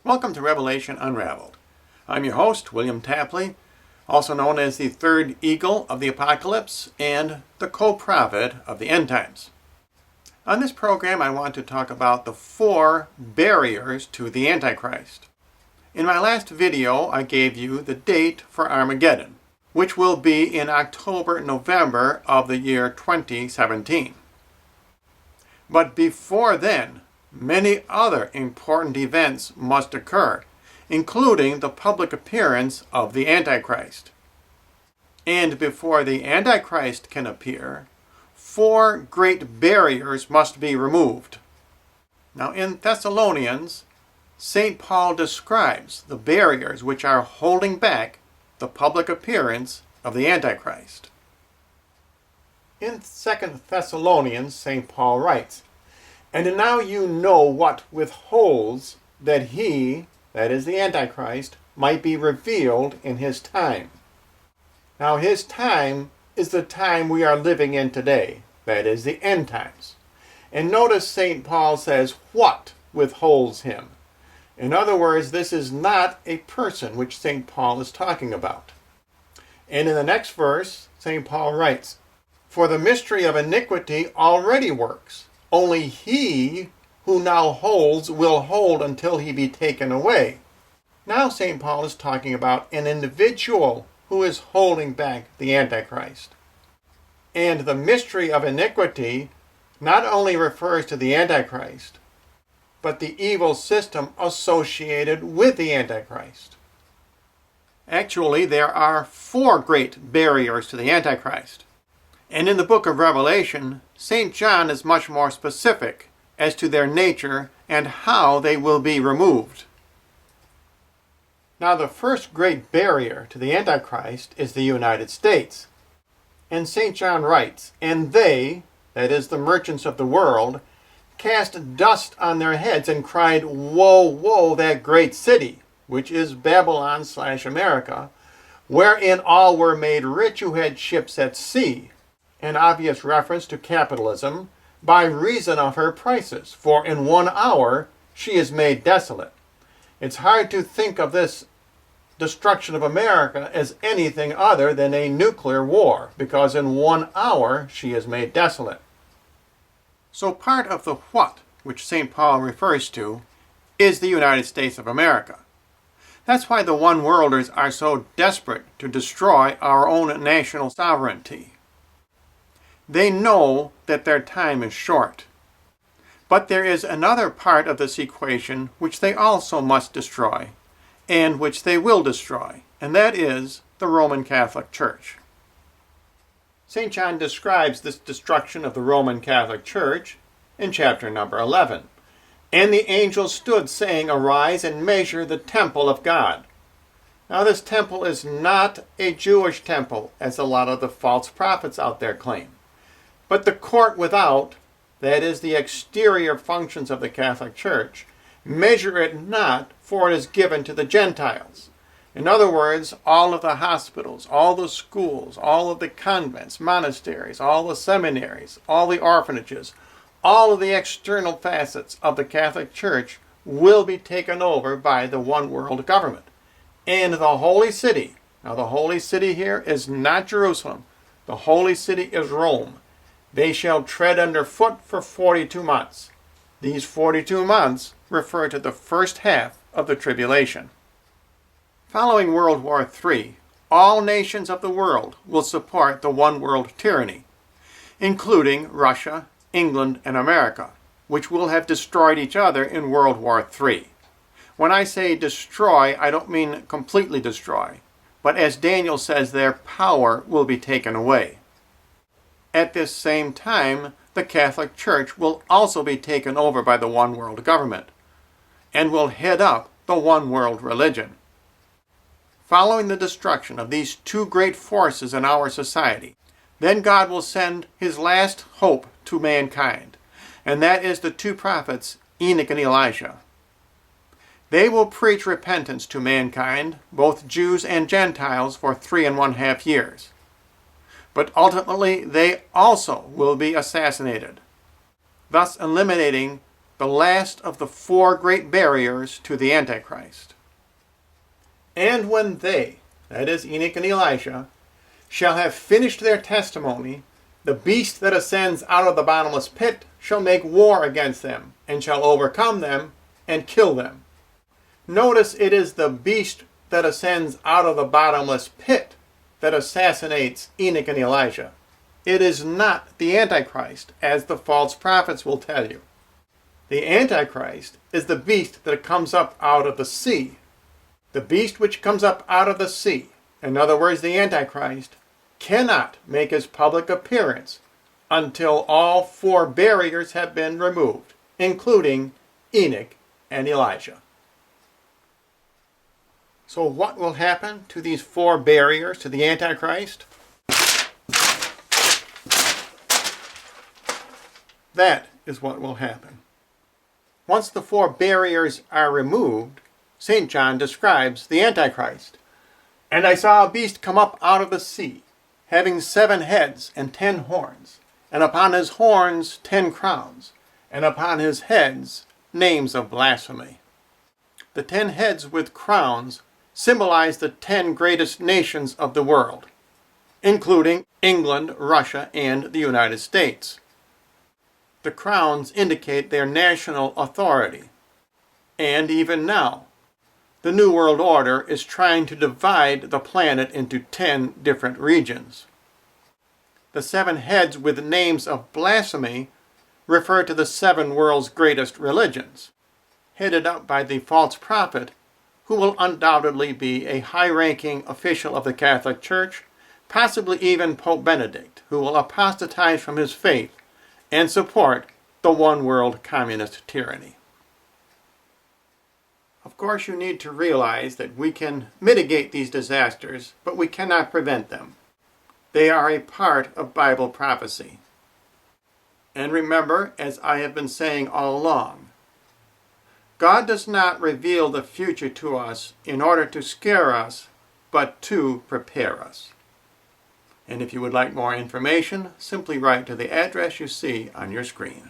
Welcome to Revelation Unraveled. I'm your host, William Tapley, also known as the third eagle of the apocalypse and the co-prophet of the end times. On this program, I want to talk about the 4 barriers to the Antichrist. In my last video, I gave you the date for Armageddon, which will be in October-November of the year 2017. But before then, many other important events must occur, including the public appearance of the Antichrist. And before the Antichrist can appear, 4 great barriers must be removed. Now in Thessalonians, St. Paul describes the barriers which are holding back the public appearance of the Antichrist. In 2 Thessalonians, St. Paul writes, "And now you know what withholds that he," that is the Antichrist, "might be revealed in his time." Now his time is the time we are living in today, that is the end times. And notice St. Paul says what withholds him. In other words, this is not a person which St. Paul is talking about. And in the next verse, St. Paul writes, "For the mystery of iniquity already works. Only he who now holds will hold until he be taken away." Now St. Paul is talking about an individual who is holding back the Antichrist. And the mystery of iniquity not only refers to the Antichrist, but the evil system associated with the Antichrist. Actually, there are 4 great barriers to the Antichrist. And in the book of Revelation, St. John is much more specific as to their nature and how they will be removed. Now, the first great barrier to the Antichrist is the United States. And St. John writes, "And they," that is the merchants of the world, "cast dust on their heads and cried, Woe, woe, that great city, which is Babylon/America, wherein all were made rich who had ships at sea," an obvious reference to capitalism, "by reason of her prices, for in 1 hour she is made desolate." It's hard to think of this destruction of America as anything other than a nuclear war, because in 1 hour she is made desolate. So part of the what, which St. Paul refers to, is the United States of America. That's why the one-worlders are so desperate to destroy our own national sovereignty. They know that their time is short. But there is another part of this equation which they also must destroy, and which they will destroy, and that is the Roman Catholic Church. St. John describes this destruction of the Roman Catholic Church in chapter number 11. "And the angel stood, saying, Arise and measure the temple of God." Now this temple is not a Jewish temple, as a lot of the false prophets out there claim, but the court without, that is the exterior functions of the Catholic Church, measure it not, for it is given to the Gentiles. In other words, all of the hospitals, all the schools, all of the convents, monasteries, all the seminaries, all the orphanages, all of the external facets of the Catholic Church will be taken over by the one world government. And the holy city, now the holy city here is not Jerusalem, the holy city is Rome. They shall tread underfoot for 42 months. These 42 months refer to the first half of the tribulation. Following World War III, all nations of the world will support the one-world tyranny, including Russia, England, and America, which will have destroyed each other in World War III. When I say destroy, I don't mean completely destroy, but as Daniel says, their power will be taken away. At this same time, the Catholic Church will also be taken over by the one-world government and will head up the one-world religion. Following the destruction of these 2 great forces in our society, then God will send his last hope to mankind, and that is the 2 prophets, Enoch and Elijah. They will preach repentance to mankind, both Jews and Gentiles, for 3½ years. But ultimately they also will be assassinated, thus eliminating the last of the four great barriers to the Antichrist. And when they, that is Enoch and Elijah, shall have finished their testimony, the beast that ascends out of the bottomless pit shall make war against them, and shall overcome them, and kill them. Notice it is the beast that ascends out of the bottomless pit that assassinates Enoch and Elijah. It is not the Antichrist, as the false prophets will tell you. The Antichrist is the beast that comes up out of the sea. The beast which comes up out of the sea, in other words, the Antichrist, cannot make his public appearance until all four barriers have been removed, including Enoch and Elijah. So what will happen to these four barriers to the Antichrist? That is what will happen. Once the four barriers are removed, St. John describes the Antichrist. And I saw a beast come up out of the sea, having 7 heads and 10 horns, and upon his horns 10 crowns, and upon his heads names of blasphemy. The 10 heads with crowns symbolize the 10 greatest nations of the world, including England, Russia, and the United States. The crowns indicate their national authority. And even now, the New World Order is trying to divide the planet into 10 different regions. The 7 heads with names of blasphemy refer to the 7 world's greatest religions, headed up by the false prophet, who will undoubtedly be a high-ranking official of the Catholic Church, possibly even Pope Benedict, who will apostatize from his faith and support the one-world communist tyranny. Of course, you need to realize that we can mitigate these disasters, but we cannot prevent them. They are a part of Bible prophecy. And remember, as I have been saying all along, God does not reveal the future to us in order to scare us, but to prepare us. And if you would like more information, simply write to the address you see on your screen.